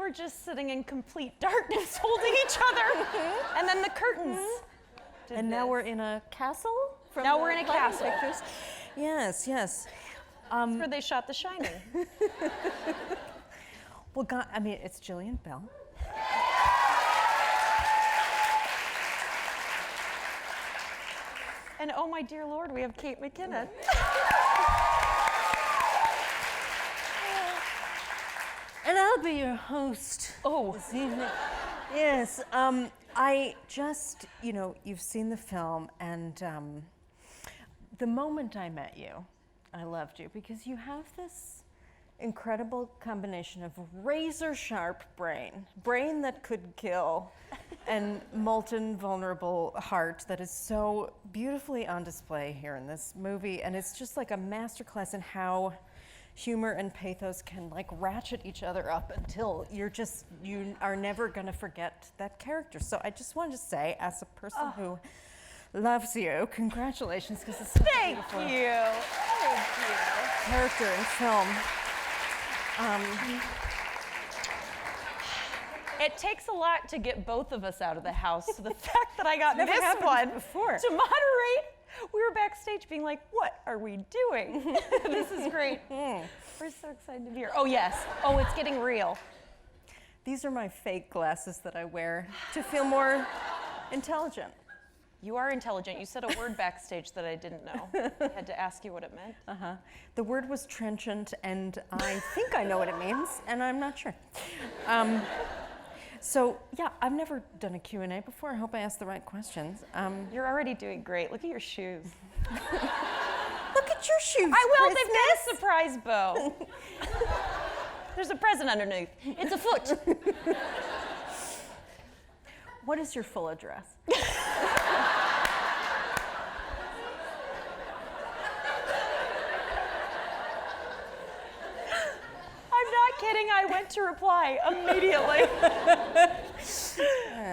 were just sitting in complete darkness holding each other. And then the curtains. And now we're in a castle? Now we're in a castle. Pictures? Yes, yes. That's where they shot The Shining. Well, God, I mean, it's Jillian Bell. And oh my dear Lord, we have Kate McKinnon. And I'll be your host this evening. Yes, I just, you know, you've seen the film, and the moment I met you, I loved you because you have this incredible combination of razor-sharp brain that could kill, and molten, vulnerable heart that is so beautifully on display here in this movie. And it's just like a masterclass in how humor and pathos can like ratchet each other up until you are never gonna forget that character. So I just wanted to say, as a person who loves you, congratulations, because it's such a beautiful character in film. It takes a lot to get both of us out of the house. So the fact that I got this one before to moderate, we were backstage being like, what are we doing? This is great. We're so excited to be here. Oh, yes. Oh, it's getting real. These are my fake glasses that I wear to feel more intelligent. You are intelligent. You said a word backstage that I didn't know. I had to ask you what it meant. The word was trenchant, and I think I know what it means, and I'm not sure. So, yeah, I've never done a Q&A before. I hope I asked the right questions. You're already doing great. Look at your shoes. Look at your shoes, I will. Christmas. They've got a surprise bow. There's a present underneath. It's a foot. What is your full address? I'm not kidding. I went to reply immediately.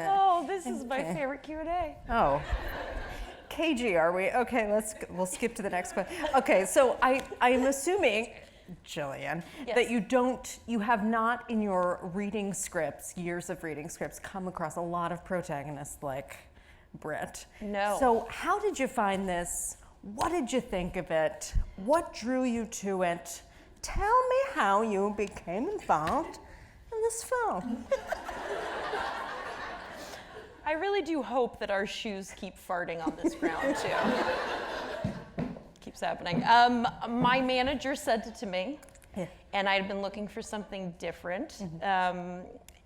Oh, this is my favorite Q&A. Oh. Cagey, are we? Okay, we'll skip to the next question. Okay, so I'm assuming, Jillian, that you have not in your reading scripts, years of reading scripts, come across a lot of protagonists like Britt. No. So how did you find this? What did you think of it? What drew you to it? Tell me how you became involved in this film. I really do hope that our shoes keep farting on this ground, too. Keeps happening. My manager said it to me, and I had been looking for something different,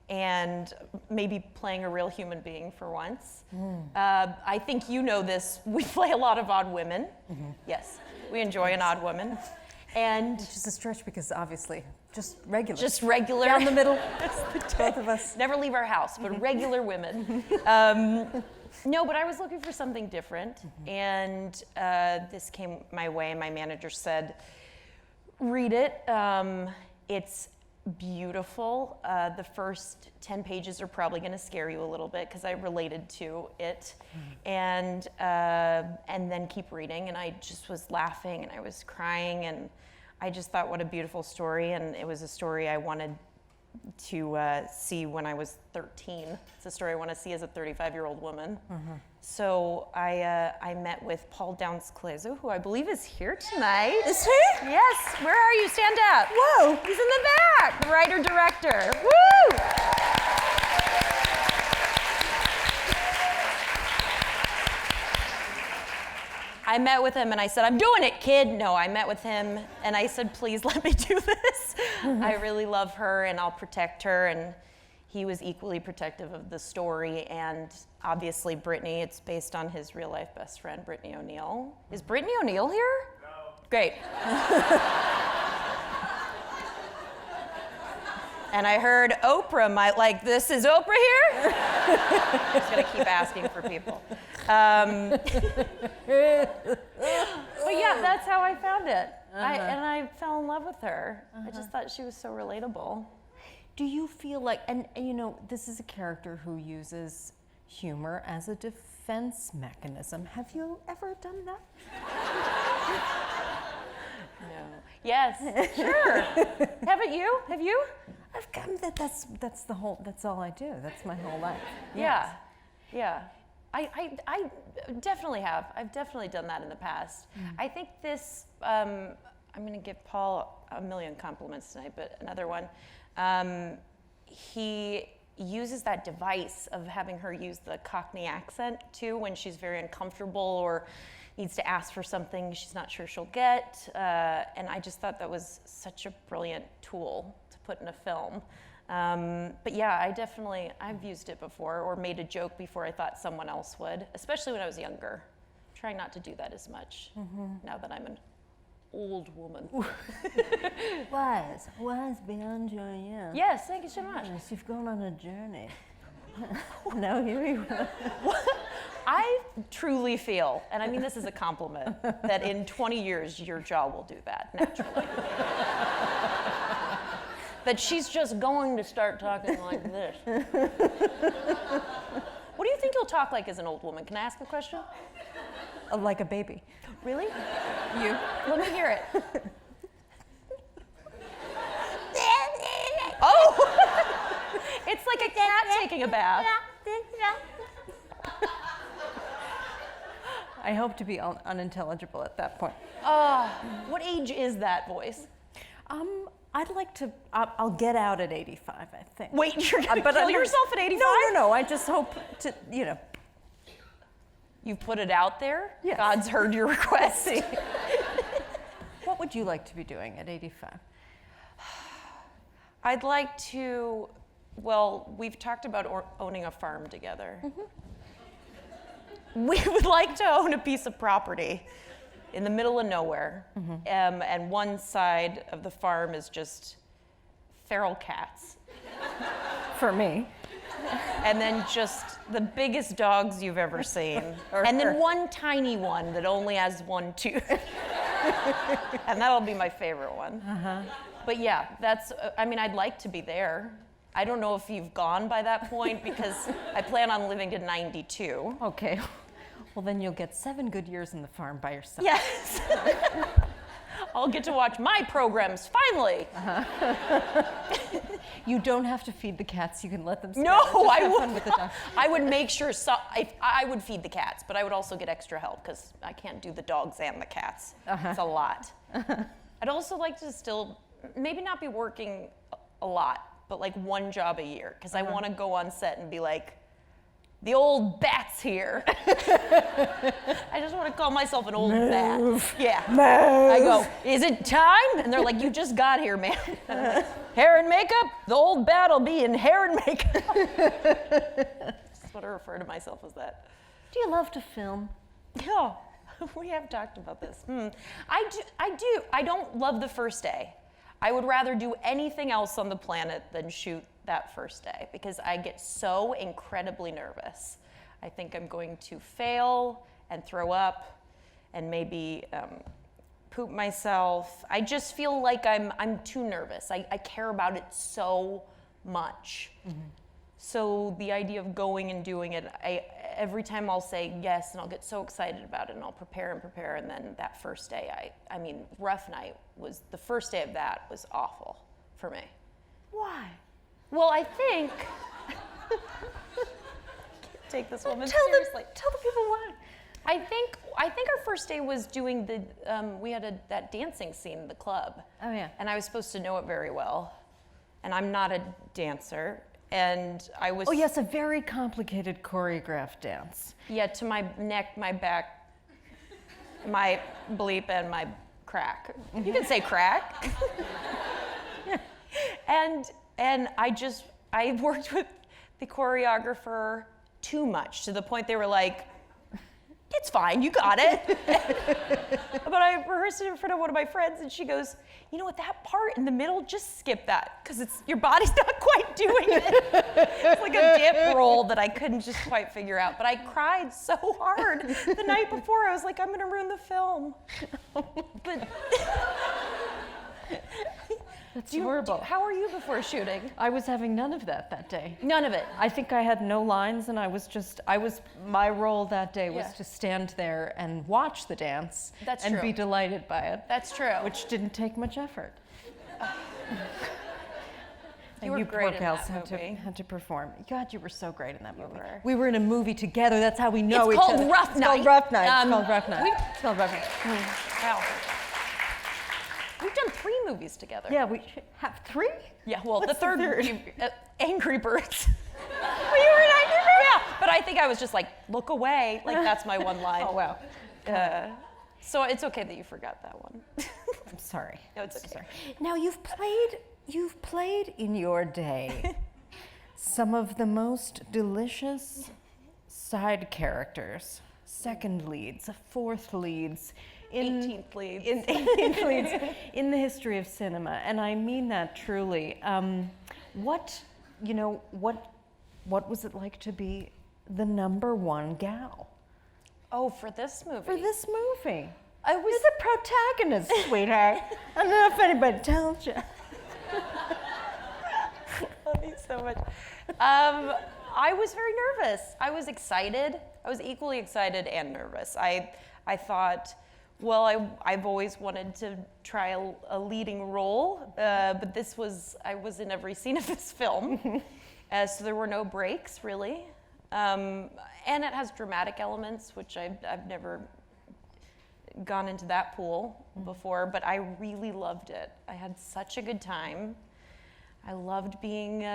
and maybe playing a real human being for once. I think you know this. We play a lot of odd women. Yes, we enjoy an odd woman. And which is a stretch because obviously just regular. Just regular. Down the middle. That's the both of us. Never leave our house, but regular women. No, but I was looking for something different, and this came my way, and my manager said, read it. It's beautiful. The first 10 pages are probably going to scare you a little bit because I related to it, and then keep reading. And I just was laughing, and I was crying, and I just thought, what a beautiful story. And it was a story I wanted to see when I was 13. It's a story I want to see as a 35-year-old woman. So I met with Paul Downs-Clezo, who I believe is here tonight. Is he? Yes. Where are you? Stand up. Whoa. He's in the back. The writer-director. Woo! I met with him and I said, I'm doing it, kid. No, I met with him and I said, please let me do this. I really love her and I'll protect her. And he was equally protective of the story. And obviously Brittany, it's based on his real life best friend, Brittany O'Neill. Is Brittany O'Neill here? No. Great. And I heard Oprah might like, this is Oprah here? I'm just gonna keep asking for people. But yeah, that's how I found it. And I fell in love with her. I just thought she was so relatable. Do you feel like, and you know, this is a character who uses humor as a defense mechanism. Have you ever done that? No. Yes, sure. Haven't you? Have you? That's all I do. That's my whole life. Yeah, yeah. I definitely have. I've definitely done that in the past. I think this, I'm going to give Paul a million compliments tonight, but another one. He uses that device of having her use the Cockney accent too when she's very uncomfortable or needs to ask for something she's not sure she'll get. And I just thought that was such a brilliant tool to put in a film. But yeah, I've used it before or made a joke before I thought someone else would, especially when I was younger. I'm trying not to do that as much now that I'm an old woman. Wise beyond your years. Yes, thank you so much. Yes, you've gone on a journey. Now here we are. I truly feel, and I mean this is a compliment, that in 20 years your jaw will do that naturally. That she's just going to start talking like this. What do you think you'll talk like as an old woman? Can I ask a question? Like a baby. Really? You? Let me hear it. Oh! It's like a cat taking a bath. I hope to be unintelligible at that point. What age is that voice? I'd like to. I'll get out at 85, I think. Wait, you're gonna kill yourself at 85? No. I just hope to, You've put it out there? Yes. God's heard your request. What would you like to be doing at 85? I'd like to, well, we've talked about owning a farm together. We would like to own a piece of property in the middle of nowhere. And one side of the farm is just feral cats. For me. And then just the biggest dogs you've ever seen. And then one tiny one that only has one tooth. And that'll be my favorite one. But yeah, I'd like to be there. I don't know if you've gone by that point because I plan on living to 92. Okay. Well, then you'll get 7 good years in the farm by yourself. Yes. I'll get to watch my programs, finally. You don't have to feed the cats. You can let them stay. No, I would. With the dog. I would make sure, I would feed the cats, but I would also get extra help because I can't do the dogs and the cats. It's a lot. I'd also like to still, maybe not be working a lot, but like one job a year because I want to go on set and be like, the old bat's here. I just want to call myself an old bat. Yeah. Move. I go, is it time? And they're like, you just got here, man. And I'm like, hair and makeup? The old bat'll be in hair and makeup. That's what I refer to myself as that. Do you love to film? Yeah, we have talked about this. I do. I don't love the first day. I would rather do anything else on the planet than shoot that first day because I get so incredibly nervous. I think I'm going to fail and throw up and maybe poop myself. I just feel like I'm too nervous. I care about it so much. So the idea of going and doing it, every time I'll say yes and I'll get so excited about it and I'll prepare and then that first day, I mean, Rough Night was, the first day of that was awful for me. Why? Well, I think, take this woman seriously. Tell the people why. I think our first day was doing we had that dancing scene in the club. Oh yeah. And I was supposed to know it very well. And I'm not a dancer. And I was. Oh yes, a very complicated choreographed dance. Yeah, to my neck, my back, my bleep, and my crack. You can say crack. And I worked with the choreographer too much to the point they were like, it's fine, you got it. But I rehearsed it in front of one of my friends and she goes, you know what, that part in the middle, just skip that because your body's not quite doing it. It's like a dip roll that I couldn't just quite figure out. But I cried so hard the night before. I was like, I'm gonna ruin the film. But That's horrible. How were you before shooting? I was having none of that day. None of it. I think I had no lines and my role that day was to stand there and watch the dance. That's and true. Be delighted by it. That's true. Which didn't take much effort. You were you great poor in gals that movie. had to perform. God, you were so great in that movie. were. We were in a movie together. That's how we know It's each called other. Rough It's Night. called Rough Night. It's called Rough Night. we- It's called Rough Night. Wow. We've done 3 movies together. Yeah, we have 3? Yeah, well, What's the third, third? Angry Birds. Oh, you were in Angry Birds? Yeah, but I think I was just like, look away. Like, that's my one line. Oh, wow. So it's okay that you forgot that one. I'm sorry. No, it's I'm okay. sorry. Now, you've played in your day some of the most delicious side characters, second leads, fourth leads, 18th leads. 18th leads in the history of cinema, and I mean that truly. What was it like to be the #1 gal Oh, for this movie. for this movie? I was You're the protagonist, sweetheart. I don't know if anybody told you. love you so much. I was very nervous. I was excited. I was equally excited and nervous. I thought, well, I've always wanted to try a leading role, but I was in every scene of this film. So there were no breaks, really. And it has dramatic elements, which I've never gone into that pool before, but I really loved it. I had such a good time. I loved being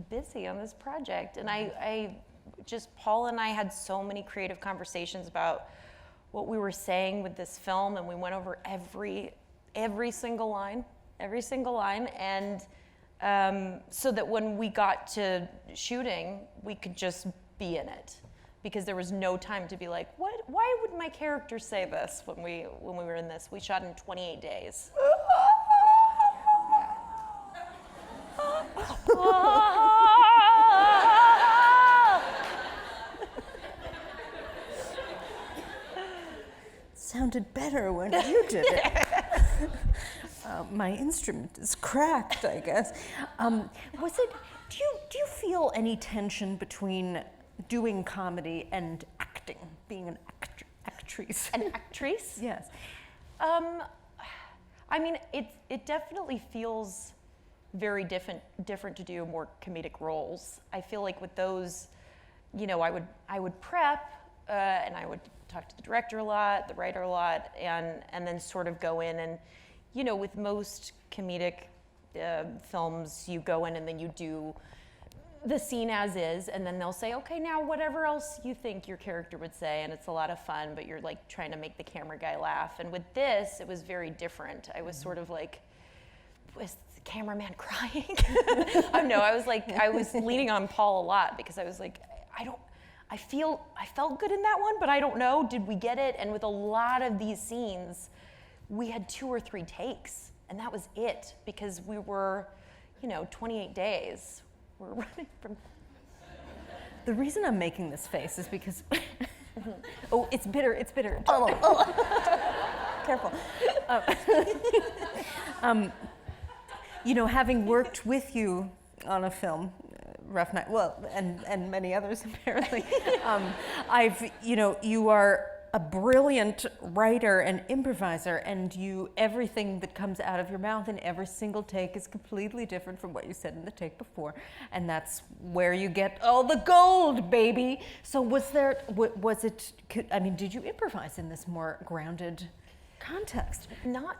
busy on this project. And Paul and I had so many creative conversations about what we were saying with this film, and we went over every single line. And so that when we got to shooting, we could just be in it, because there was no time to be like, why would my character say this when we were in this? We shot in 28 days. Sounded better when you did it. My instrument is cracked, I guess. Do you feel any tension between doing comedy and acting, being an actress? An actress? Yes. I mean, it definitely feels very different to do more comedic roles. I feel like with those, I would prep and I would talk to the director a lot, the writer a lot, and then sort of go in and, with most comedic films, you go in and then you do the scene as is, and then they'll say, okay, now whatever else you think your character would say, and it's a lot of fun, but you're like trying to make the camera guy laugh. And with this, it was very different. I was sort of like, was the cameraman crying? I was leaning on Paul a lot, because I was like, I felt good in that one, but I don't know, did we get it? And with a lot of these scenes, we had 2 or 3 takes, and that was it, because we were, 28 days. We're running from. The reason I'm making this face is because, oh, it's bitter. Careful. Having worked with you on a film, Rough Night, well, and many others apparently, you are a brilliant writer and improviser, and everything that comes out of your mouth in every single take is completely different from what you said in the take before, and that's where you get all the gold, baby. So did you improvise in this more grounded context? Not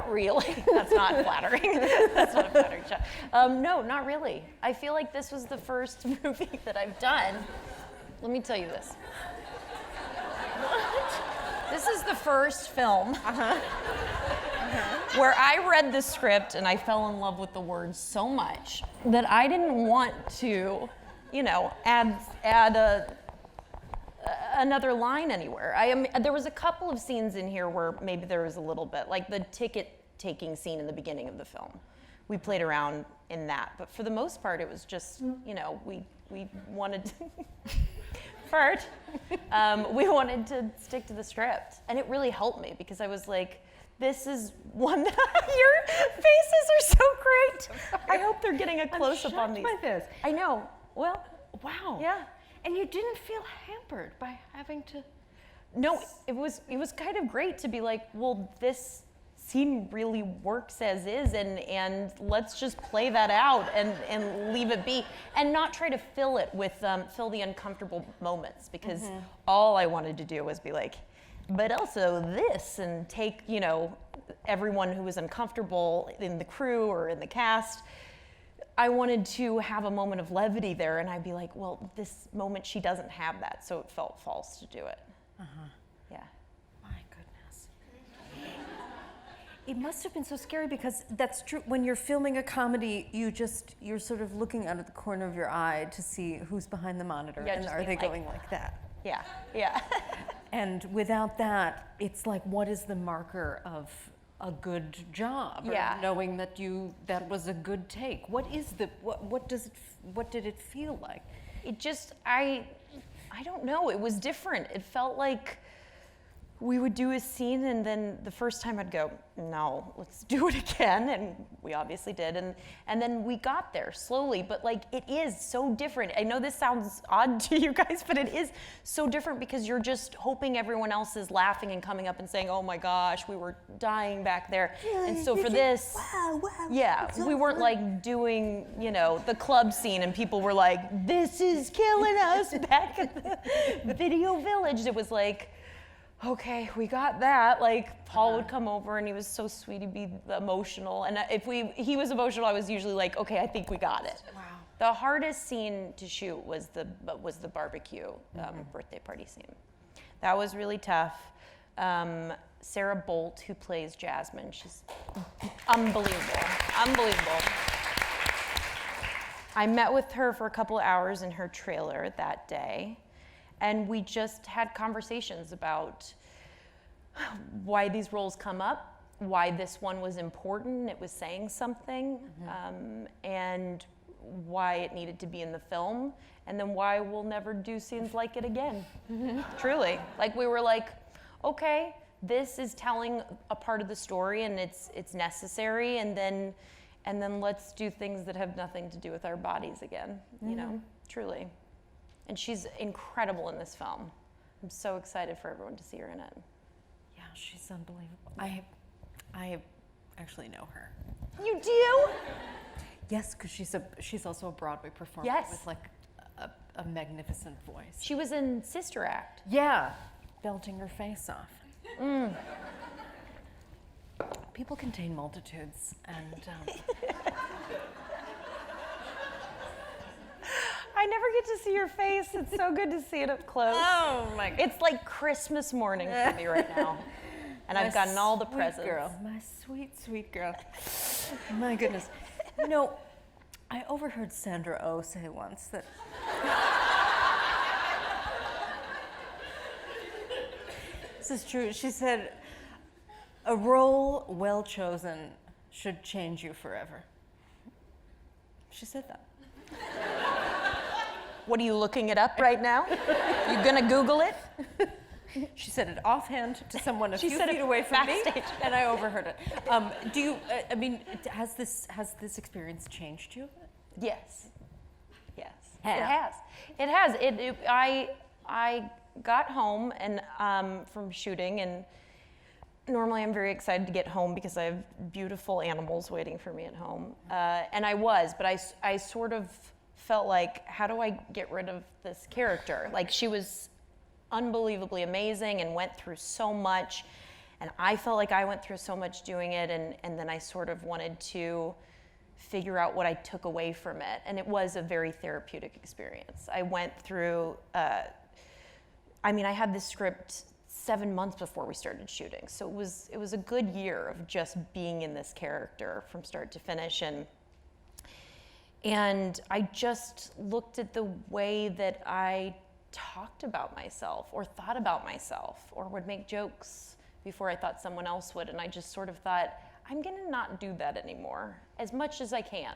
really. That's not flattering. That's not a flattering shot. No, not really. I feel like this was the first movie that I've done. Let me tell you this. This is the first film where I read the script and I fell in love with the words so much that I didn't want to, add another line anywhere. There was a couple of scenes in here where maybe there was a little bit, like the ticket taking scene in the beginning of the film. We played around in that, but for the most part, it was just, we wanted to fart. We wanted to stick to the script, and it really helped me, because I was like, this is one that your faces are so great. I hope they're getting a close-up on these. I'm shocked by this. I know. Well, wow. Yeah. And you didn't feel hampered by having to... No, it was kind of great to be like, well, this scene really works as is, and let's just play that out and leave it be, and not try to fill it with fill the uncomfortable moments, because all I wanted to do was be like, but also this, and take, you know, everyone who was uncomfortable in the crew or in the cast. I wanted to have a moment of levity there, and I'd be like, well, this moment she doesn't have that, so it felt false to do it. Yeah. My goodness. It must have been so scary, because that's true. When you're filming a comedy, you're sort of looking out of the corner of your eye to see who's behind the monitor, Yeah, and just are they being like- going like that? Yeah, yeah. And without that, it's like, what is the marker of a good job? Yeah. Or knowing that that was a good take. What did it feel like? It just, I don't know, it was different. It felt like we would do a scene, and then the first time I'd go, no, let's do it again, and we obviously did, and then we got there slowly, but like, it is so different. I know this sounds odd to you guys, but it is so different, because you're just hoping everyone else is laughing and coming up and saying, oh my gosh, we were dying back there. And so for this, yeah, we weren't like doing, you know, the club scene and people were like, this is killing us back at the Video Village. It was like, okay, we got that. Like, Paul would come over and he was so sweet, he'd be emotional. And if he was emotional, I was usually like, okay, I think we got it. Wow. The hardest scene to shoot was the barbecue birthday party scene. That was really tough. Sarah Bolt, who plays Jasmine, she's unbelievable. I met with her for a couple of hours in her trailer that day. And we just had conversations about why these roles come up, why this one was important, it was saying something, and why it needed to be in the film, and then why we'll never do scenes like it again. Truly. Like, we were like, okay, this is telling a part of the story, and it's necessary, and then let's do things that have nothing to do with our bodies again, you know, truly. And she's incredible in this film. I'm so excited for everyone to see her in it. Yeah, she's unbelievable. I actually know her. You do? Yes, because she's also a Broadway performer with like a magnificent voice. She was in Sister Act. Yeah, belting her face off. People contain multitudes, and I never get to see your face. It's so good to see it up close. oh my God. It's like Christmas morning for me right now. And I've gotten all the presents. My sweet, sweet girl. My goodness. You know, I overheard Sandra Oh say once that this is true. She said, a role well chosen should change you forever. She said that. What, are you looking it up right now? You gonna Google it? She said it offhand to someone a few said feet it away from me, backstage. and I overheard it. Do you? I mean, has this experience changed you? Yes. Yes. Yeah. It has. I got home and from shooting, and normally I'm very excited to get home because I have beautiful animals waiting for me at home. And I was, but I sort of felt like, how do I get rid of this character? Like, she was unbelievably amazing and went through so much, and I felt like I went through so much doing it, and then I sort of wanted to figure out what I took away from it, and it was a very therapeutic experience. I went through, I had this script 7 months before we started shooting, so it was a good year of just being in this character from start to finish, and I just looked at the way that I talked about myself or thought about myself or would make jokes before I thought someone else would, and I just sort of thought, I'm gonna not do that anymore as much as I can,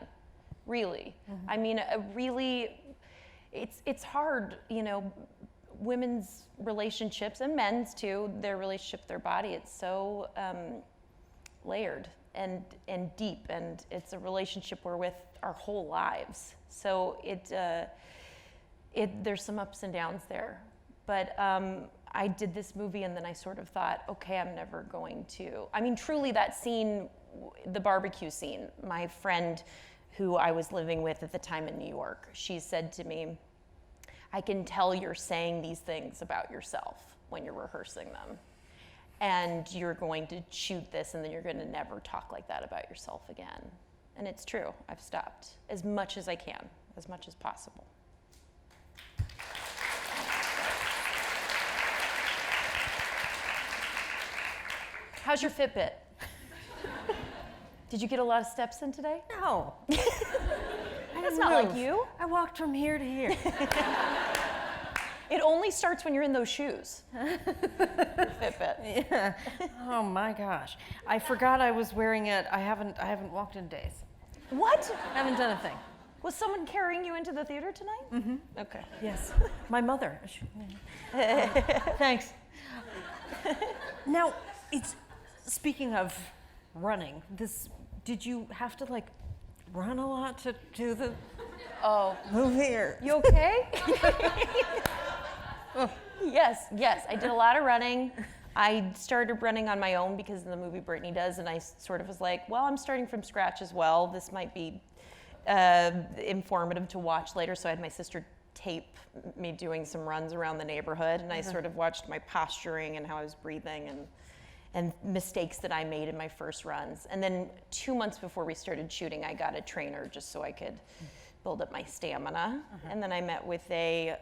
really. I mean, really, it's hard, you know, women's relationships and men's too, their relationship with their body, it's so layered and deep, and it's a relationship we're with our whole lives. So there's some ups and downs there, but I did this movie and then I sort of thought, okay, I'm never going to. I mean, truly that scene, the barbecue scene, my friend who I was living with at the time in New York, she said to me, I can tell you're saying these things about yourself when you're rehearsing them. And you're going to shoot this and then you're going to never talk like that about yourself again. And it's true, I've stopped as much as I can, as much as possible. How's your Fitbit? Did you get a lot of steps in today? No. That's not like you. I walked from here to here. It only starts when you're in those shoes. Fitbit. Yeah. Oh my gosh. I forgot I was wearing it. I haven't walked in days. What? I haven't done a thing. Was someone carrying you into the theater tonight? Mm-hmm. Okay. Yes. My mother. Thanks. Now, speaking of running, did you have to like run a lot to do the movie? Or? You okay? Yes, I did a lot of running. I started running on my own because of the movie Brittany does, and I sort of was like, well, I'm starting from scratch as well. This might be informative to watch later. So I had my sister tape me doing some runs around the neighborhood, and I sort of watched my posturing and how I was breathing and mistakes that I made in my first runs. And then 2 months before we started shooting, I got a trainer just so I could build up my stamina. And then I met with a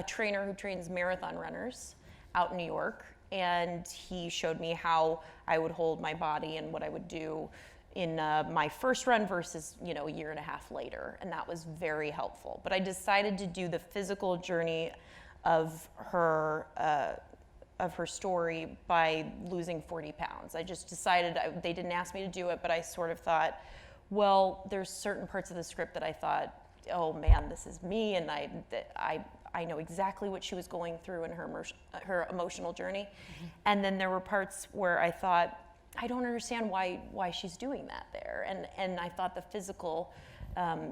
trainer who trains marathon runners out in New York. And he showed me how I would hold my body and what I would do in my first run versus, a year and a half later. And that was very helpful. But I decided to do the physical journey of her story by losing 40 pounds. I just decided, they didn't ask me to do it, but I sort of thought, well, there's certain parts of the script that I thought, oh man, this is me, and I know exactly what she was going through in her emotional journey. Mm-hmm. And then there were parts where I thought, I don't understand why she's doing that there. And I thought the physical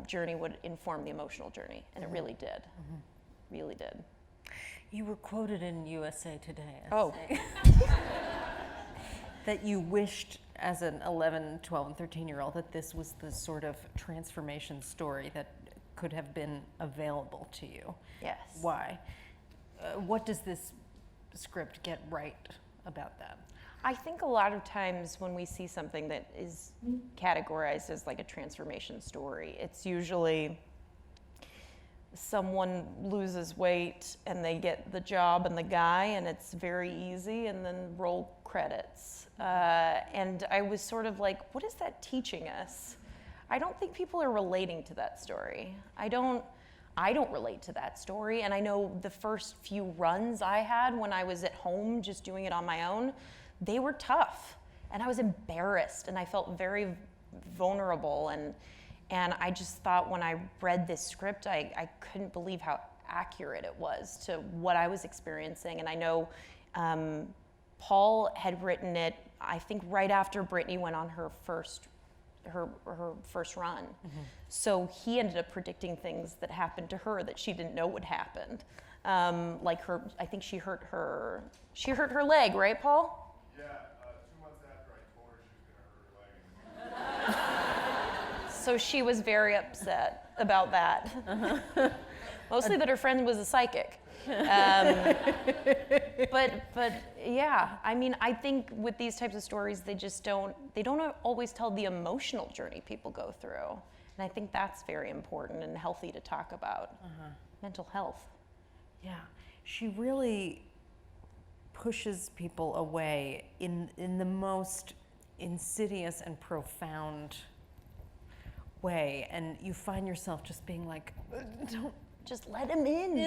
journey would inform the emotional journey, and it really did. Mm-hmm. Really did. You were quoted in USA Today as saying that you wished as an 11, 12, and 13-year-old that this was the sort of transformation story that could have been available to you. Yes. Why? What does this script get right about that? I think a lot of times when we see something that is categorized as like a transformation story, it's usually someone loses weight and they get the job and the guy, and it's very easy, and then roll credits. And I was sort of like, what is that teaching us? I don't think people are relating to that story. I don't relate to that story. And I know the first few runs I had when I was at home just doing it on my own, they were tough. And I was embarrassed, and I felt very vulnerable. And I just thought when I read this script, I couldn't believe how accurate it was to what I was experiencing. And I know Paul had written it, I think right after Brittany went on her first run. Mm-hmm. So he ended up predicting things that happened to her that she didn't know would happen. Like I think she hurt her leg, right, Paul? Yeah, 2 months after I told her she was gonna hurt her leg. So she was very upset about that. Uh-huh. Mostly that her friend was a psychic. But yeah, I mean, I think with these types of stories, they don't always tell the emotional journey people go through. And I think that's very important and healthy to talk about. Mental health. Yeah, she really pushes people away in the most insidious and profound way, and you find yourself just being like, don't. Just let him in.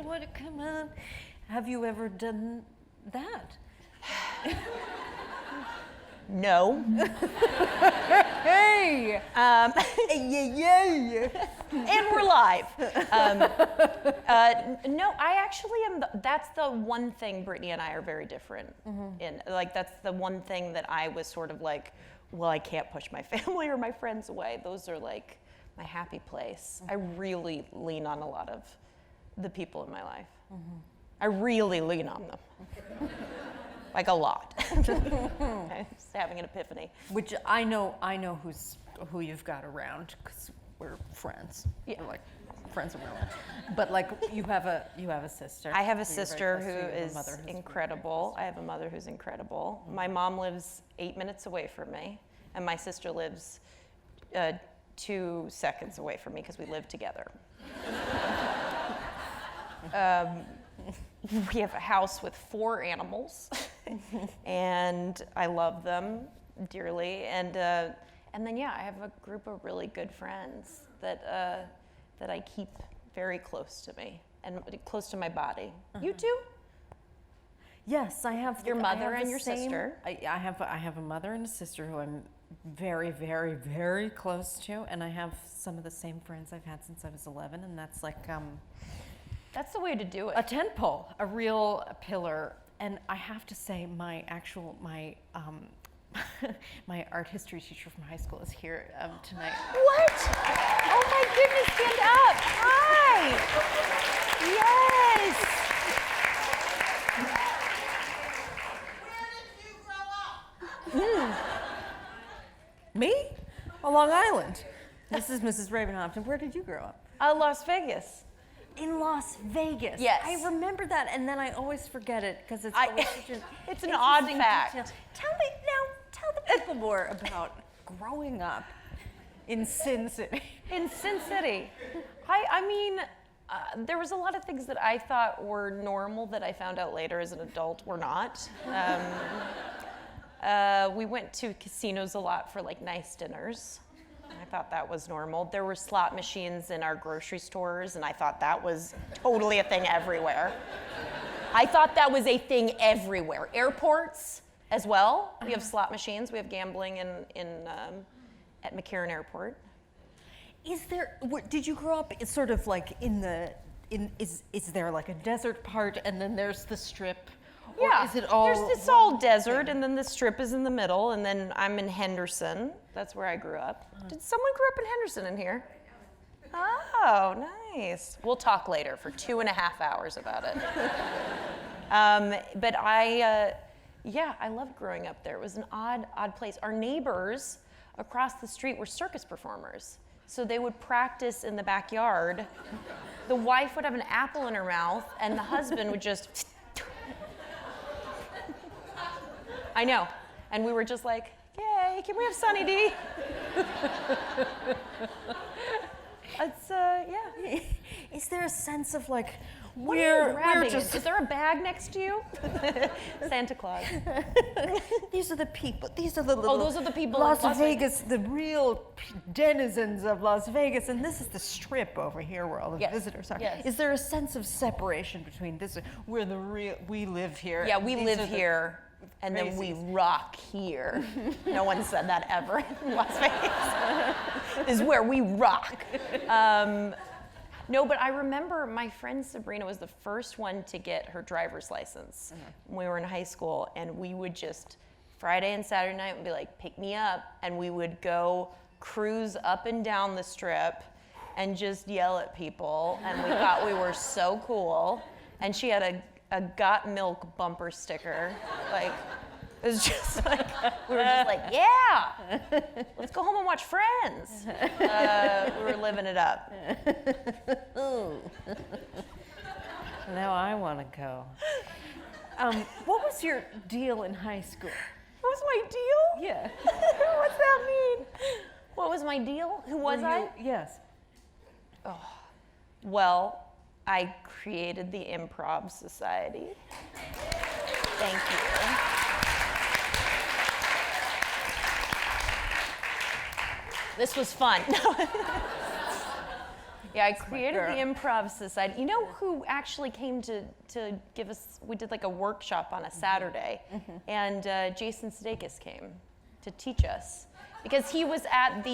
What, come on. Have you ever done that? No. Hey! Yeah. And we're live. No, I actually am. That's the one thing Brittany and I are very different in. Like, that's the one thing that I was sort of like, well, I can't push my family or my friends away. Those are like my happy place. I really lean on a lot of the people in my life. I really lean on them. Like a lot. I'm just having an epiphany. Which I know who you've got around because we're friends. Yeah. We're like friends of mine. But like you have a sister. I have a who you're very sister close to. who You have a is mother who's incredible. I have a mother who's incredible. My mom lives 8 minutes away from me, and my sister lives 2 seconds away from me because we live together. We have a house with 4 animals, and I love them dearly. And then yeah, I have a group of really good friends that I keep very close to me and close to my body. You too? Yes, I have Your I mother have the and your same- sister? I have a mother and a sister who I'm very, very, very close to, and I have some of the same friends I've had since I was 11, and that's like That's the way to do it. a tent pole, a real pillar. And I have to say, my my art history teacher from high school is here tonight. What? Oh my goodness, stand up. Hi. Yes. Where did you grow up? Me? Oh, Long Island. This is Mrs. Ravenhopton. Where did you grow up? Las Vegas. In Las Vegas. Yes. I remember that, and then I always forget it because it's I- always such an it's an odd interesting fact. detail. Tell the people more about growing up in Sin City. In Sin City. I mean, there was a lot of things that I thought were normal that I found out later as an adult were not. We went to casinos a lot for like nice dinners. I thought that was normal. There were slot machines in our grocery stores, and I thought that was totally a thing everywhere. I thought that was a thing everywhere. Airports as well. We have slot machines. We have gambling at McCarran Airport. Is there? Did you grow up? It's sort of like is there like a desert part, and then there's the strip? Or Yeah, is it all? it's all desert, and then the strip is in the middle, and then I'm in Henderson. That's where I grew up. Did someone grow up in Henderson in here? Oh, nice. We'll talk later for 2.5 hours about it. But I loved growing up there. It was an odd place. Our neighbors across the street were circus performers. So they would practice in the backyard. The wife would have an apple in her mouth, and the husband would just... I know. And we were just like, yay, can we have Sunny D? It's, yeah. Is there a sense of like What are you grabbing? Is there a bag next to you? Santa Claus. These are the people. These are the little. those are the people in Las Las Vegas, the real denizens of Las Vegas, and this is the strip over here where all the Yes. visitors are. Yes. Is there a sense of separation between this? We're the real. We live here. Yeah, we These live are the here, and then we crazies. rock here. No one said that ever in Las Vegas. This is where we rock. No, but I remember my friend Sabrina was the first one to get her driver's license when we were in high school, and we would just, Friday and Saturday night, would be like, pick me up, and we would go cruise up and down the strip and just yell at people, and we thought we were so cool. And she had a Got Milk bumper sticker, like, it was just like, we were just like, yeah, let's go home and watch Friends. We were living it up. Now I want to go. What was your deal in high school? What was my deal? Yeah. What's that mean? What was my deal? Who was I? Yes. Well, I created the Improv Society. Thank you. This was fun. Yeah, I created the Improv Society. You know who actually came to give us, we did like a workshop on a Saturday, and Jason Sudeikis came to teach us because he was at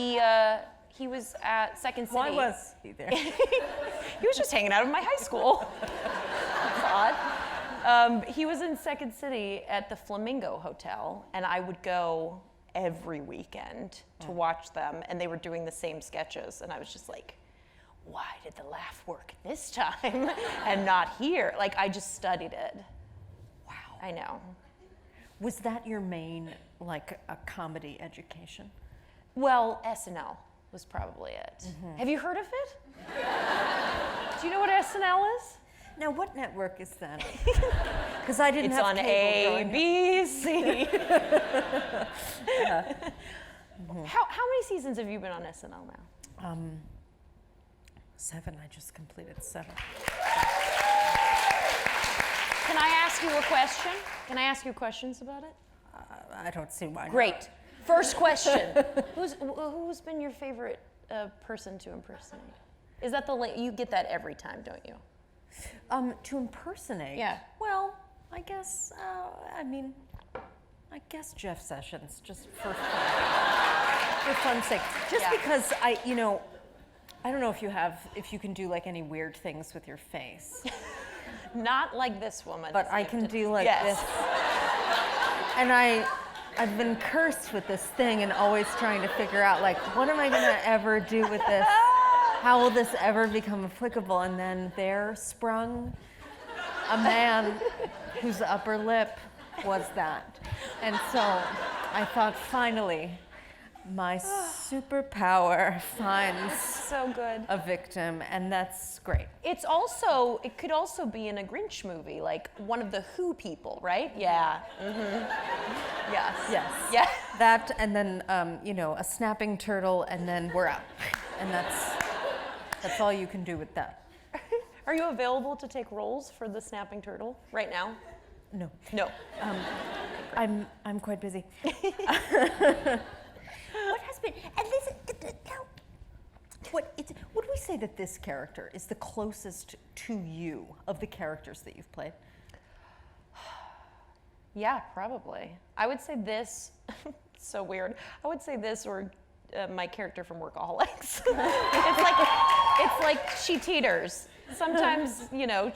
Second City. Why was he there? He was just hanging out in my high school. That's odd. He was in Second City at the Flamingo Hotel, and I would go every weekend to watch them, and they were doing the same sketches, and I was just like, why did the laugh work this time and not here? Like, I just studied it. Wow. I know. Was that your main, like, a comedy education? Well, SNL was probably it. Have you heard of it? Do you know what SNL is? Now, what network is that? Because I didn't It's have on cable growing up. ABC. How many seasons have you been on SNL now? 7. I just completed 7. Can I ask you a question? Can I ask you questions about it? I don't see why. Great. First question. Who's been your favorite person to impersonate? Is that you get that every time, don't you? To impersonate? Yeah. Well, I guess, I guess Jeff Sessions, just for fun's sake. Just because I don't know if you can do like any weird things with your face. Not like this woman. But I can do like this. And I've been cursed with this thing and always trying to figure out, like, what am I gonna ever do with this? How will this ever become applicable? And then there sprung a man whose upper lip was that. And so I thought, finally, my superpower finds so good. a victim, and that's great. It could also be in a Grinch movie, like one of the Who people, right? Yeah. Mm-hmm. Yes. Yes. Yeah. That, and then, a snapping turtle, and then we're out. And that's all you can do with that. Are you available to take roles for the snapping turtle right now? No. No. I'm quite busy. What has been, and this, would we say that this character is the closest to you of the characters that you've played? Yeah, probably. I would say this, so weird. I would say this or my character from Workaholics. it's like she teeters. Sometimes,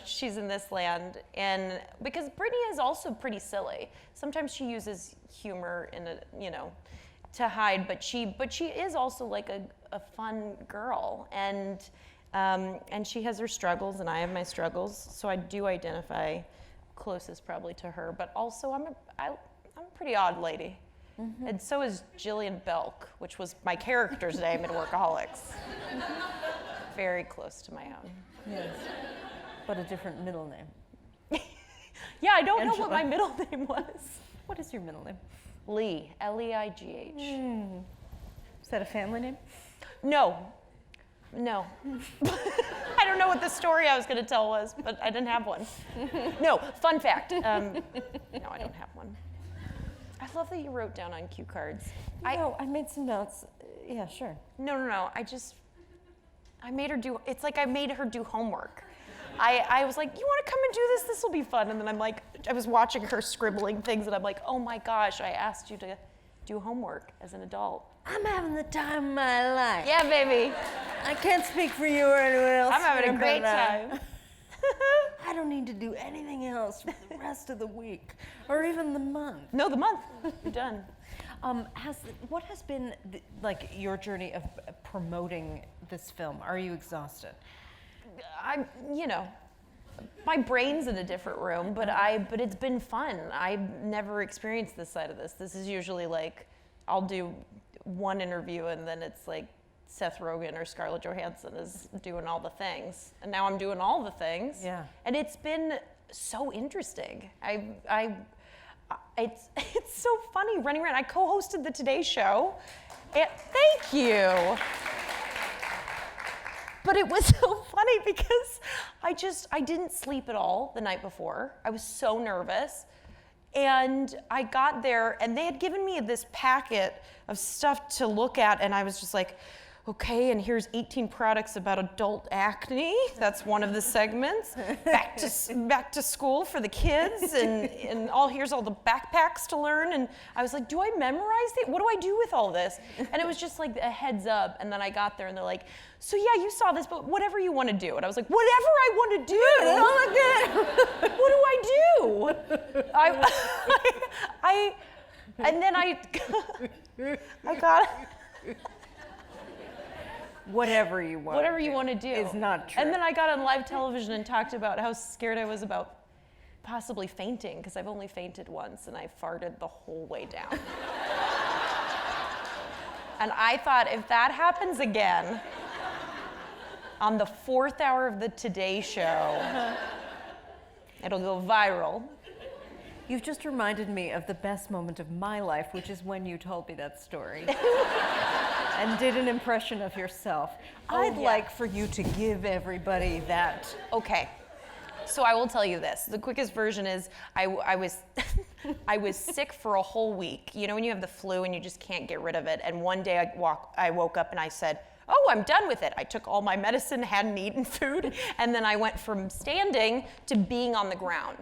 she's in this land, and because Brittany is also pretty silly. Sometimes she uses humor to hide, but she is also like a fun girl, and she has her struggles, and I have my struggles. So I do identify closest probably to her, but also I'm a pretty odd lady. Mm-hmm. And so is Jillian Bell, which was my character's name in Workaholics. Very close to my own. Yes, but a different middle name. Yeah, I don't know what my middle name was. What is your middle name? Lee, Leigh. Is that a family name? No. I don't know what the story I was going to tell was, but I didn't have one. No, fun fact. No, I don't have one. I love that you wrote down on cue cards. I made some notes. Yeah, sure. No. I made her do homework. I was like, you want to come and do this? This will be fun. And then I was watching her scribbling things, and I'm like, oh my gosh, I asked you to do homework as an adult. I'm having the time of my life. Yeah, baby. I can't speak for you or anyone else. I'm having a great time. I don't need to do anything else for the rest of the week or even the month. No, the month. You're done. What has been your journey of promoting this film? Are you exhausted? My brain's in a different room, but it's been fun. I've never experienced this side of this. This is usually like, I'll do one interview and then it's like Seth Rogen or Scarlett Johansson is doing all the things. And now I'm doing all the things. Yeah. And it's been so interesting. It's so funny running around. I co-hosted the Today Show. Thank you. But it was so funny because I didn't sleep at all the night before. I was so nervous. And I got there and they had given me this packet of stuff to look at, and I was just like, okay, and here's 18 products about adult acne. That's one of the segments. Back to school for the kids, and here's all the backpacks to learn. And I was like, do I memorize it? What do I do with all this? And it was just like a heads up. And then I got there and they're like, so yeah, you saw this, but whatever you want to do. And I was like, whatever I want to do. Oh my God. What do I do? whatever you want. Whatever you want to do is not true. And then I got on live television and talked about how scared I was about possibly fainting, because I've only fainted once, and I farted the whole way down. And I thought, if that happens again on the 4th hour of the Today Show, it'll go viral. You've just reminded me of the best moment of my life, which is when you told me that story and did an impression of yourself. I'd like for you to give everybody that. Okay. So I will tell you this. The quickest version is I was I was sick for a whole week. You know when you have the flu and you just can't get rid of it. And one day I woke up and I said, "Oh, I'm done with it." I took all my medicine, hadn't eaten food, and then I went from standing to being on the ground.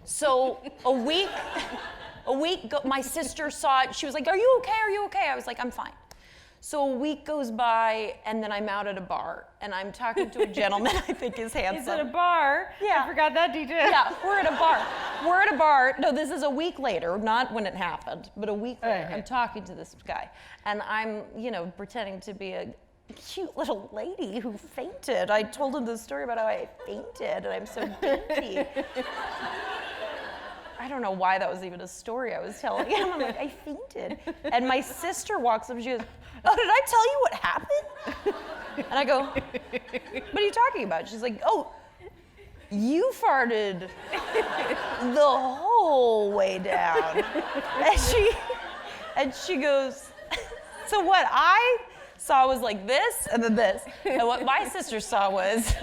So a week, my sister saw it. She was like, "Are you okay? Are you okay?" I was like, "I'm fine." So a week goes by, and then I'm out at a bar, and I'm talking to a gentleman I think is handsome. Is it a bar? Yeah. I forgot that detail. Yeah, we're at a bar. We're at a bar. No, this is a week later, not when it happened, but a week later. I'm talking to this guy, and I'm, pretending to be a cute little lady who fainted. I told him the story about how I fainted, and I'm so dainty. I don't know why that was even a story I was telling him. I'm like, I fainted. And my sister walks up and she goes, "Oh, did I tell you what happened?" And I go, "What are you talking about?" She's like, "Oh, you farted the whole way down." And she goes, "So what I saw was like this and then this. And what my sister saw was,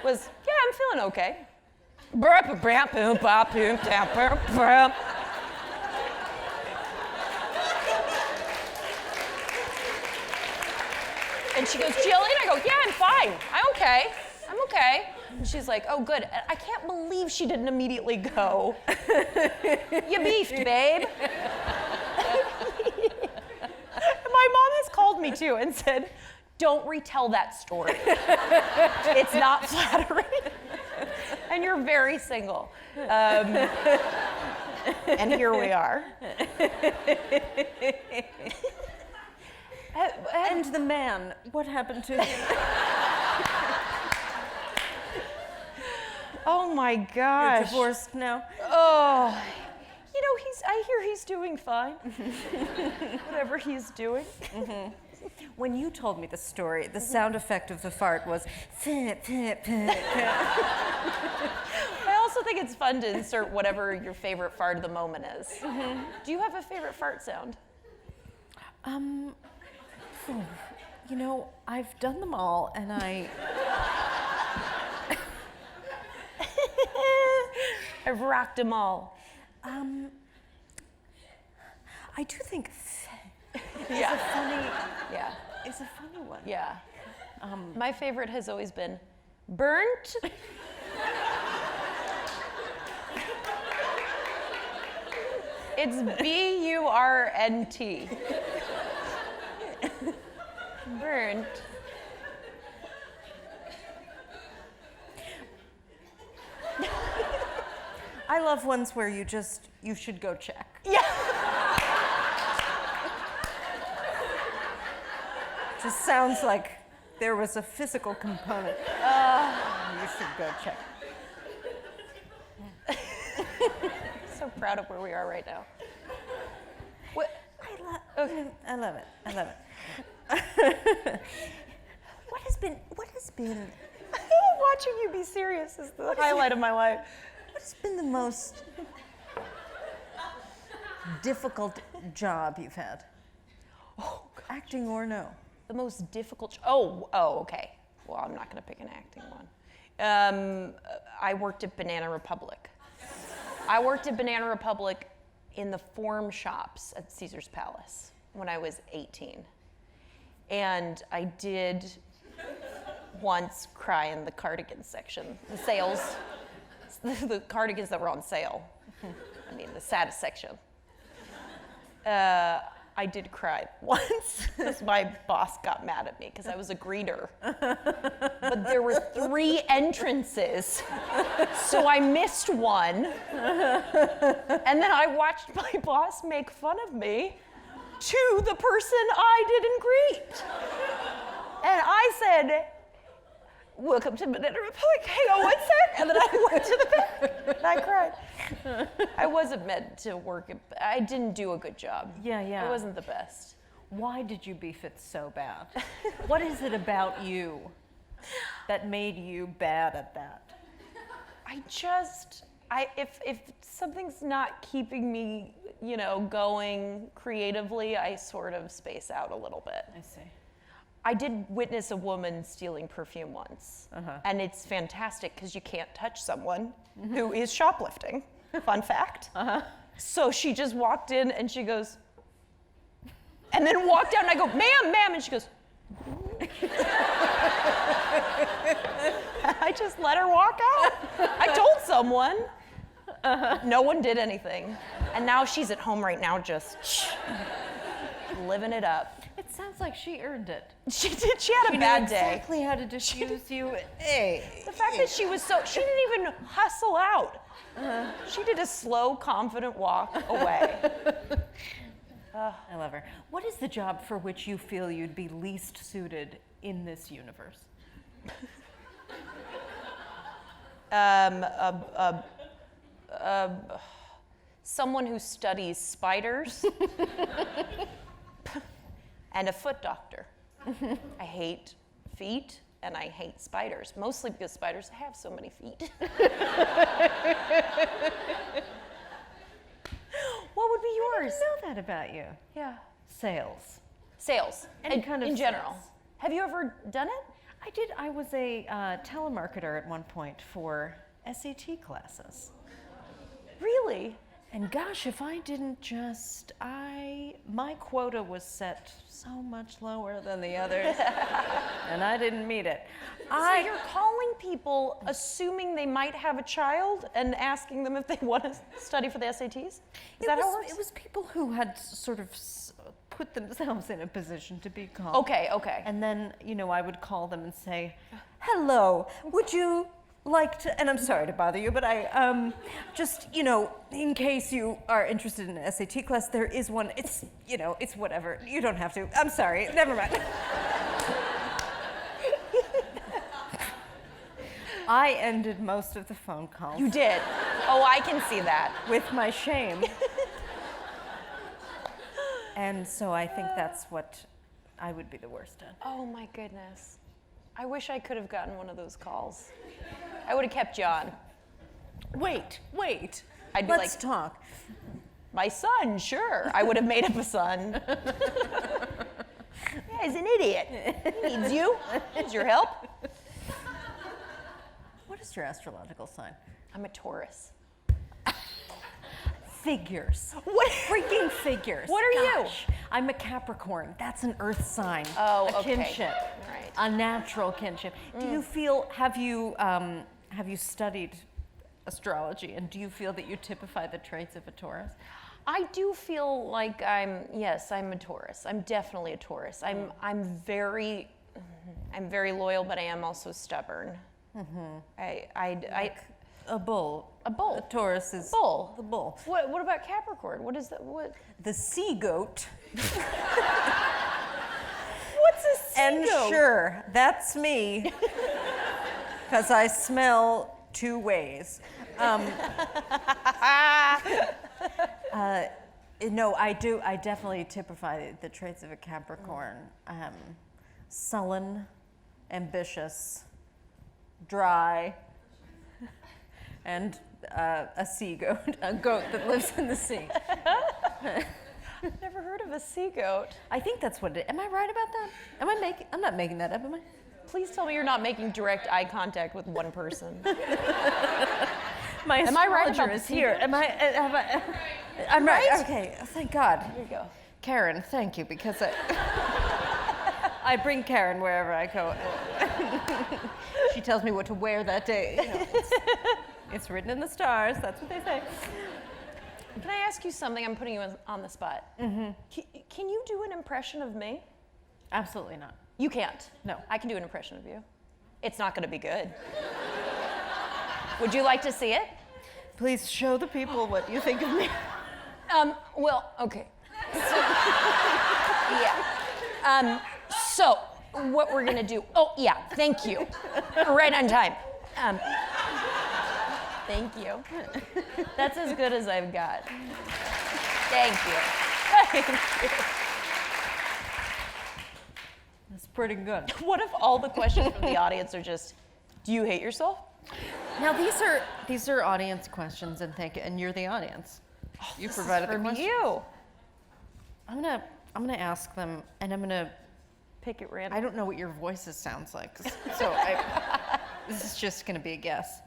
yeah, I'm feeling okay." And she goes, "Jillian?" I go, "Yeah, I'm fine. I'm okay. And she's like, "Oh, good." And I can't believe she didn't immediately go, "You beefed, babe." My mom has called me too and said, "Don't retell that story. It's not flattering. And you're very single." And here we are. And the man, what happened to him? Oh my gosh. You're divorced now? Oh, I hear he's doing fine. Whatever he's doing. Mm-hmm. When you told me the story, the sound effect of the fart was I also think it's fun to insert whatever your favorite fart of the moment is. Mm-hmm. Do you have a favorite fart sound? I've done them all, and I've rocked them all. I do think Yeah. is a funny one. Yeah. My favorite has always been burnt. It's B-U-R-N-T. Burnt. I love ones where you should go check. Yeah. Just sounds like there was a physical component. You should go check. So proud of where we are right now. What? I love it. What has been Watching you be serious is the highlight of my life. what has been the most difficult job you've had? Oh, God. Acting or no? The most difficult. Okay. Well, I'm not going to pick an acting one. I worked at Banana Republic. I worked at Banana Republic in the form shops at Caesar's Palace when I was 18. And I did once cry in the cardigan section, the sales, the cardigans that were on sale. I mean, the saddest section. I did cry once because my boss got mad at me because I was a greeter. But there were 3 entrances, so I missed one. And then I watched my boss make fun of me to the person I didn't greet. said, welcome to Banana Republic. Hang on one sec. And then I went to the back and I cried. I wasn't meant to work. I didn't do a good job. Yeah, yeah. I wasn't the best. Why did you beef it so bad? What is it about you that made you bad at that? If something's not keeping me, going creatively, I sort of space out a little bit. I see. I did witness a woman stealing perfume once, and it's fantastic because you can't touch someone who is shoplifting. Fun fact. So she just walked in and she goes, and then walked out and I go, ma'am, and she goes, I just let her walk out. I told someone. No one did anything. And now she's at home right now just living it up. It sounds like she earned it. She did. She had a bad day. Exactly how to diffuse you. Hey. The fact that she didn't even hustle out. She did a slow, confident walk away. I love her. What is the job for which you feel you'd be least suited in this universe? Someone who studies spiders and a foot doctor. I hate feet and I hate spiders, mostly because spiders have so many feet. What would be yours? I didn't know that about you. Yeah. Sales. Sales. Any kind of in general. sales. Have you ever done it? I did. I was a telemarketer at one point for SAT classes. Really? And gosh, if I didn't my quota was set so much lower than the others, and I didn't meet it. So you're calling people assuming they might have a child and asking them if they want to study for the SATs? Is that how it works? It was people who had sort of put themselves in a position to be called. Okay. And then, I would call them and say, hello, would you like to, and I'm sorry to bother you, but I, just, in case you are interested in an SAT class, there is one, it's whatever, you don't have to, I'm sorry, never mind. I ended most of the phone calls. You did? Oh, I can see that. With my shame. And so I think that's what I would be the worst at. Oh my goodness. I wish I could have gotten one of those calls. I would have kept you on. Wait. I'd be Let's like, talk. my son, sure. I would have made up a son. Yeah, he's an idiot. He needs you. Needs your help. What is your astrological sign? I'm a Taurus. Figures. What? Freaking figures. What are you? I'm a Capricorn. That's an earth sign. Oh, a okay. kinship. Right. A natural kinship. Do you feel, have you studied astrology, and do you feel that you typify the traits of a Taurus? I do feel like I'm a Taurus. I'm definitely a Taurus. I'm very loyal, but I am also stubborn. A bull. A bull. A Taurus is Bull. the bull. What about Capricorn? What is that? What? The sea goat. What's a sea And goat? sure, that's me. Because I smell two ways. No, I do. I definitely typify the traits of a Capricorn. Sullen, ambitious, dry, and a sea goat, a goat that lives in the sea. Never heard of a sea goat. I think that's what it is. Am I right about that? I'm not making that up, am I? Please tell me you're not making direct eye contact with one person. My Am I right astrologer about is the here. sea goat? I'm right. Right? Okay, thank God. Here you go. Karen, thank you, because I bring Karen wherever I go. She tells me what to wear that day. It's written in the stars. That's what they say. Can I ask you something? I'm putting you on the spot. Mm-hmm. Can you do an impression of me? Absolutely not. You can't. No. I can do an impression of you. It's not going to be good. Would you like to see it? Please show the people what you think of me. Well, okay. Yeah. So, what we're gonna do. Oh, yeah, thank you. Right on time. Thank you. That's as good as I've got. Thank you. Thank you. That's pretty good. What if all the questions from the audience are just, do you hate yourself? Now these are audience questions, and and you're the audience. You provided the questions. You. I'm gonna ask them, and I'm gonna Pick it random. I don't know what your voices sounds like, so this is just gonna be a guess.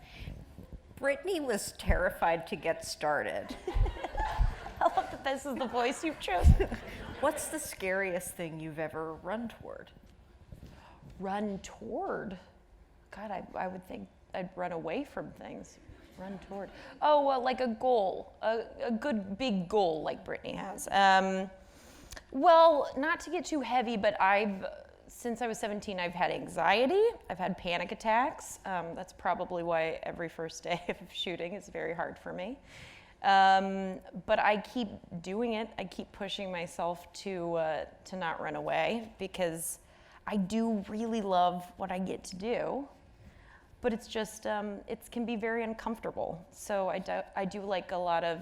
Brittany was terrified to get started. I love that this is the voice you've chosen. What's the scariest thing you've ever run toward? Run toward? God, I would think I'd run away from things. Run toward. Oh, well, like a goal, a good big goal like Brittany has. Well, not to get too heavy, but since I was 17, I've had anxiety. I've had panic attacks. That's probably why every first day of shooting is very hard for me. But I keep doing it. I keep pushing myself to not run away because I do really love what I get to do. But it's just, it can be very uncomfortable. So I do like a lot of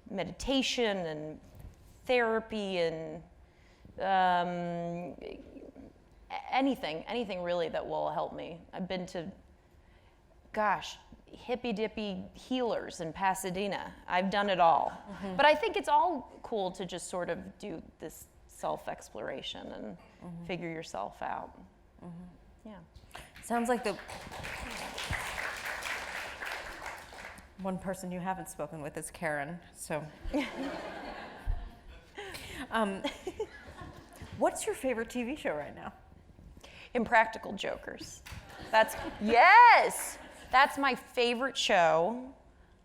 meditation and therapy and anything really that will help me. I've been to, hippy dippy healers in Pasadena. I've done it all. Mm-hmm. But I think it's all cool to just sort of do this self-exploration and figure yourself out. Mm-hmm. Yeah. Sounds like the one person you haven't spoken with is Karen, so. What's your favorite TV show right now? Impractical Jokers. Yes! That's my favorite show,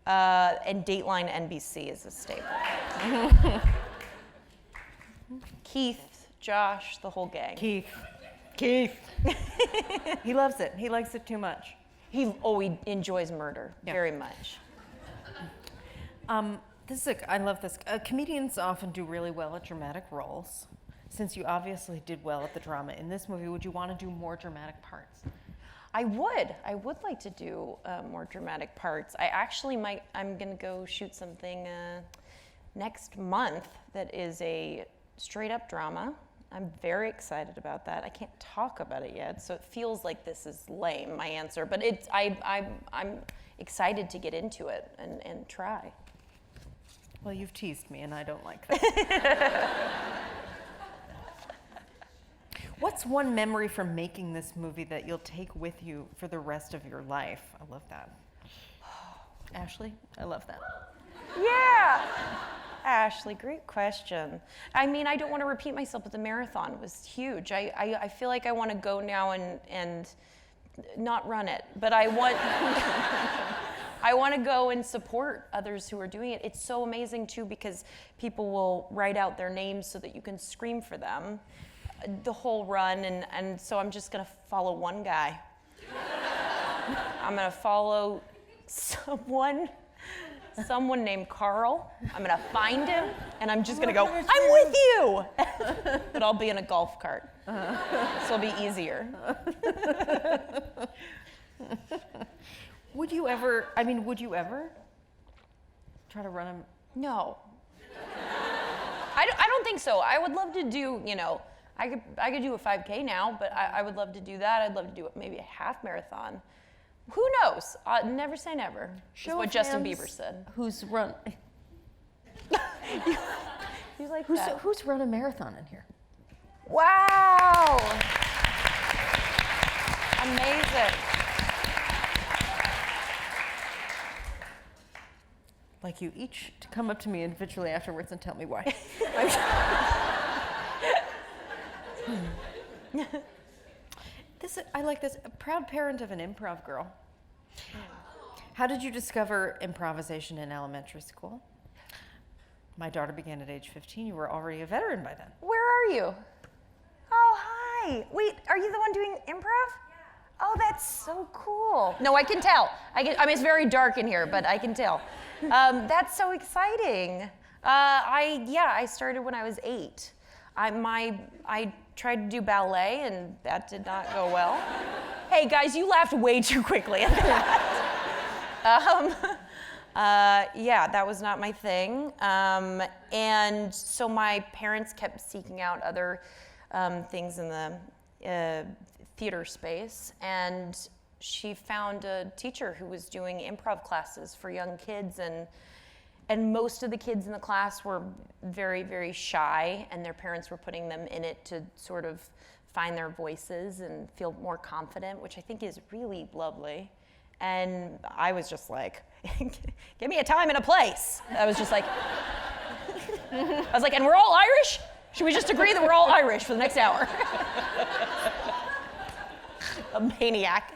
and Dateline NBC is a staple. Keith, Josh, the whole gang. Keith. He loves it. He likes it too much. He enjoys murder very much. I love this. Comedians often do really well at dramatic roles. Since you obviously did well at the drama in this movie, would you want to do more dramatic parts? I would like to do more dramatic parts. I'm gonna go shoot something next month that is a straight up drama. I'm very excited about that. I can't talk about it yet, so it feels like this is lame, my answer, but I'm excited to get into it and try. Well, you've teased me, and I don't like that. What's one memory from making this movie that you'll take with you for the rest of your life? I love that. Ashley, I love that. Yeah. Ashley, great question. I mean, I don't want to repeat myself, but the marathon was huge. I feel like I want to go now and not run it, but I want to go and support others who are doing it. It's so amazing too because people will write out their names so that you can scream for them the whole run, and so I'm just gonna follow one guy. I'm gonna follow someone named Carl. I'm gonna find him, and I'm just gonna go, I'm with you! But I'll be in a golf cart. So it'll be easier. Would you ever try to run him? No. I don't think so. I would love to do, I could do a 5K now, but I would love to do that. I'd love to do maybe a half marathon. Who knows? Never say never. Is what Justin Bieber said. Who's run? You like that? Who's run a marathon in here? Wow! Amazing. Like you each to come up to me individually afterwards and tell me why. I like this. A proud parent of an improv girl. How did you discover improvisation in elementary school? My daughter began at age 15. You were already a veteran by then. Where are you? Oh, hi. Wait, are you the one doing improv? Yeah. Oh, that's so cool. No, I can tell. I mean, it's very dark in here, but I can tell. That's so exciting. I started when I was 8. tried to do ballet, and that did not go well. Hey guys, you laughed way too quickly at that. Yeah, that was not my thing. And so my parents kept seeking out other things in the theater space, and she found a teacher who was doing improv classes for young kids, and most of the kids in the class were very, very shy, and their parents were putting them in it to sort of find their voices and feel more confident, which I think is really lovely. And I was just like, give me a time and a place. I was just like, and we're all Irish? Should we just agree that we're all Irish for the next hour? A maniac.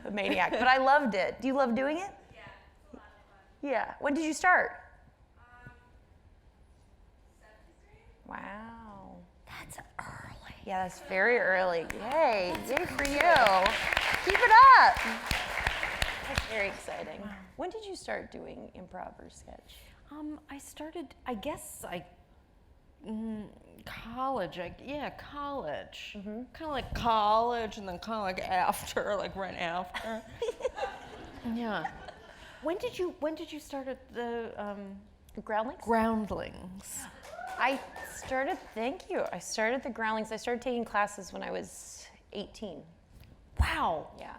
But I loved it. Do you love doing it? Yeah, it's a lot of fun. Yeah. When did you start? 7th grade. Wow. That's early. Yeah, that's very early. Yay. Yay for you. Keep it up. That's very exciting. Wow. When did you start doing improv or sketch? I started, I guess, college. College. Mm-hmm. Kind of like college, and then kind of like after, like right after. Yeah. When did you start at the Groundlings? Groundlings. I started the Groundlings. I started taking classes when I was 18. Wow. Yeah.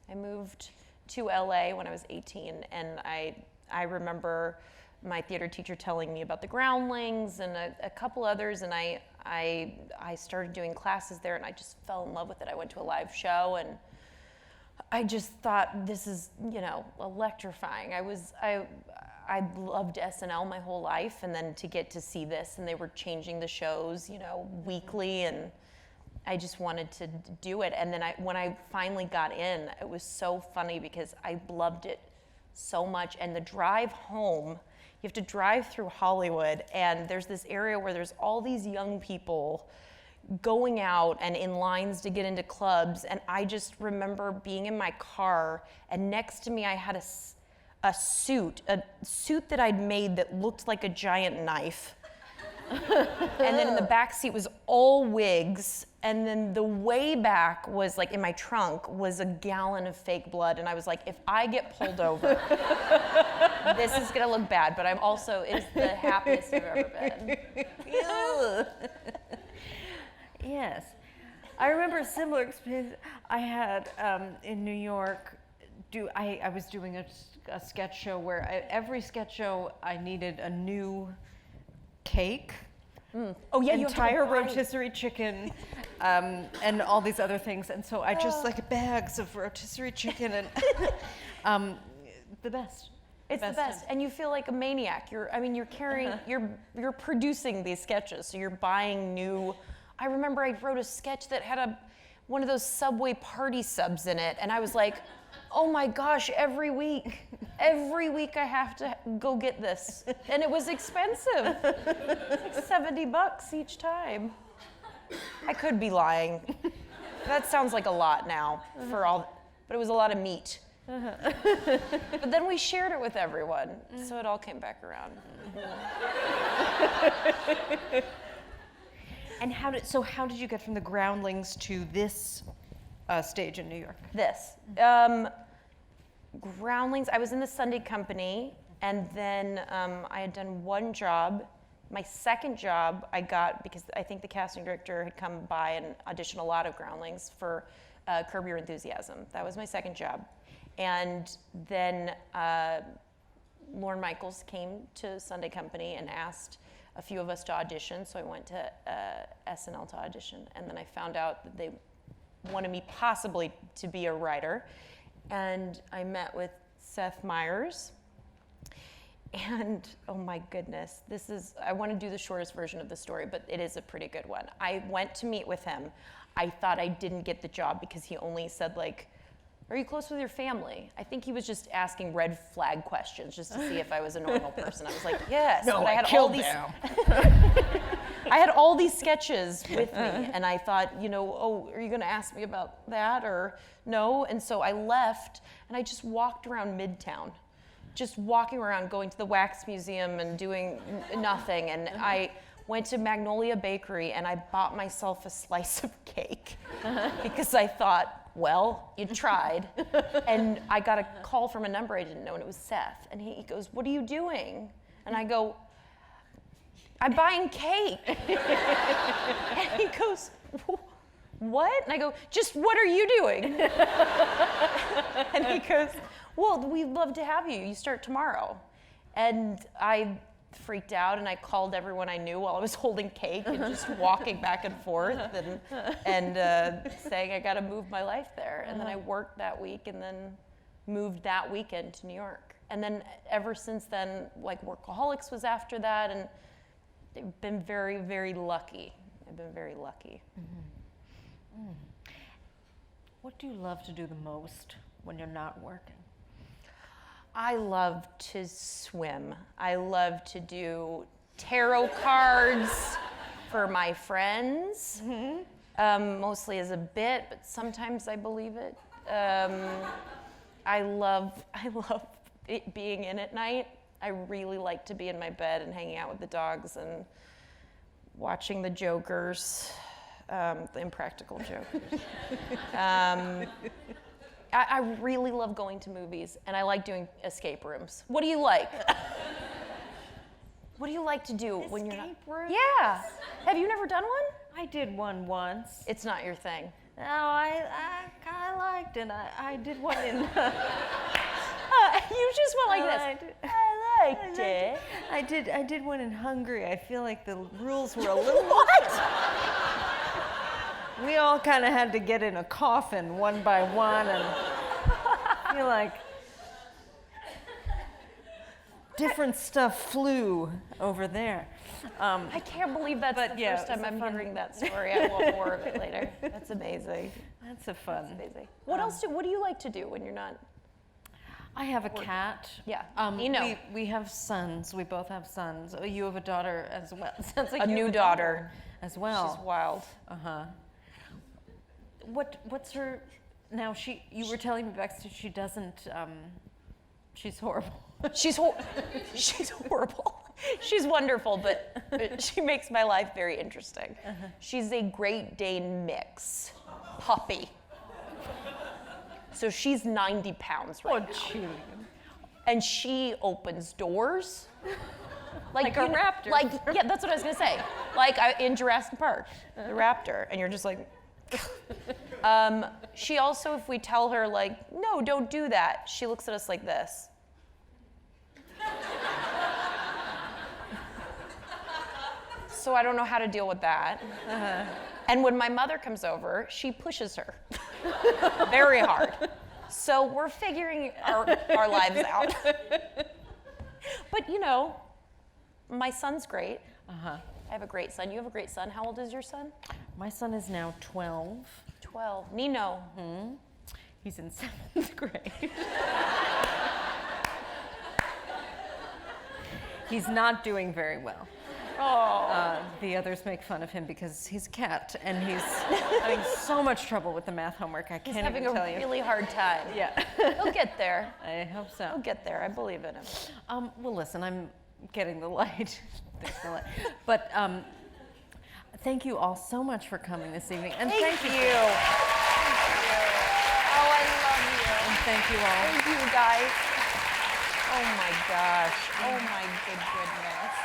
I moved to LA when I was 18, and I remember my theater teacher telling me about the Groundlings and a couple others, and I started doing classes there, and I just fell in love with it. I went to a live show, and I just thought, this is, electrifying. I loved SNL my whole life, and then to get to see this, and they were changing the shows, weekly, and I just wanted to do it. And then when I finally got in, it was so funny because I loved it so much. And the drive home, you have to drive through Hollywood, and there's this area where there's all these young people going out and in lines to get into clubs. And I just remember being in my car, and next to me I had a suit that I'd made that looked like a giant knife. And then in the back seat was all wigs, and then the way back was, like, in my trunk was a gallon of fake blood, and I was like, if I get pulled over, this is gonna look bad, but it's the happiest I've ever been. Yes. I remember a similar experience I had in New York. I was doing a sketch show where every sketch show I needed a new cake. Oh yeah, entire rotisserie chicken, and all these other things, and so I just like bags of rotisserie chicken, and the best. It's the best, and you feel like a maniac. You're carrying, you're producing these sketches, so you're buying new. I remember I wrote a sketch that had one of those Subway party subs in it, and I was like, oh my gosh, every week I have to go get this. And it was expensive. It's like $70 each time. I could be lying. That sounds like a lot now but it was a lot of meat. But then we shared it with everyone, so it all came back around. And how did you get from the Groundlings to this stage in New York? Groundlings, I was in the Sunday company, and then I had done one job. My second job I got because I think the casting director had come by and auditioned a lot of Groundlings for Curb Your Enthusiasm. That was my second job. And then Lorne Michaels came to Sunday company and asked a few of us to audition, so I went to SNL to audition, and then I found out that they wanted me possibly to be a writer. And I met with Seth Meyers, and oh my goodness, I want to do the shortest version of the story, but it is a pretty good one. I went to meet with him. I thought I didn't get the job because he only said, like, are you close with your family? I think he was just asking red flag questions just to see if I was a normal person. I was like, yes. No, but I had killed all these. them. I had all these sketches with me, and I thought, oh, are you going to ask me about that or no? And so I left, and I just walked around Midtown, just walking around, going to the Wax Museum and doing nothing. And I went to Magnolia Bakery and I bought myself a slice of cake because I thought, well, you tried. And I got a call from a number I didn't know, and it was Seth. And he goes, what are you doing? And I go, I'm buying cake. And he goes, what? And I go, just what are you doing? And he goes, well, we'd love to have you. You start tomorrow. And I freaked out, and I called everyone I knew while I was holding cake and just walking back and forth and saying I got to move my life there. And then I worked that week and then moved that weekend to New York. And then ever since then, like Workaholics was after that, and I've been very, very lucky. I've been very lucky. Mm-hmm. What do you love to do the most when you're not working? I love to swim. I love to do tarot cards for my friends, mostly as a bit, but sometimes I believe it. I love it being in at night. I really like to be in my bed and hanging out with the dogs and watching the jokers, the impractical jokers. I really love going to movies, and I like doing escape rooms. What do you like? What do you like to do when you're not? Escape rooms? Yeah. Have you never done one? I did one once. It's not your thing. No, I liked it. I did one in. You just went like this. I liked it. I did one in Hungary. I feel like the rules were a little. What? We all kind of had to get in a coffin one by one, and I feel like different stuff flew over there. I can't believe that's the first time I'm hearing that story. I want more of it later. That's amazing. That's a fun. That's amazing. What do you like to do when you're not? I have a cat. Yeah. We have sons. We both have sons. Oh, you have a daughter as well. Sounds like A you new have daughter as well. She's wild. What's her? Now you were telling me backstage she doesn't. She's horrible. She's horrible. She's wonderful, but she makes my life very interesting. She's a Great Dane mix puppy. So she's 90 pounds right now. Jillian. And she opens doors. Like a raptor. Yeah, that's what I was gonna say. Like in Jurassic Park, the raptor, and you're just like. She also, if we tell her like, no, don't do that, she looks at us like this. So I don't know how to deal with that. And when my mother comes over, she pushes her very hard. So we're figuring our lives out. But you know, my son's great. I have a great son. You have a great son. How old is your son? My son is now 12. 12. Nino. He's in 7th grade. He's not doing very well. Oh. The others make fun of him because he's a cat, and he's having so much trouble with the math homework. I can't even tell you. He's having a really hard time. Yeah. He'll get there. I hope so. He'll get there. I believe in him. Well, listen, I'm getting the light. There's the light. But thank you all so much for coming this evening. And Thank you. Oh, I love you. And thank you all. Thank you, guys. Oh my gosh. Oh my good goodness.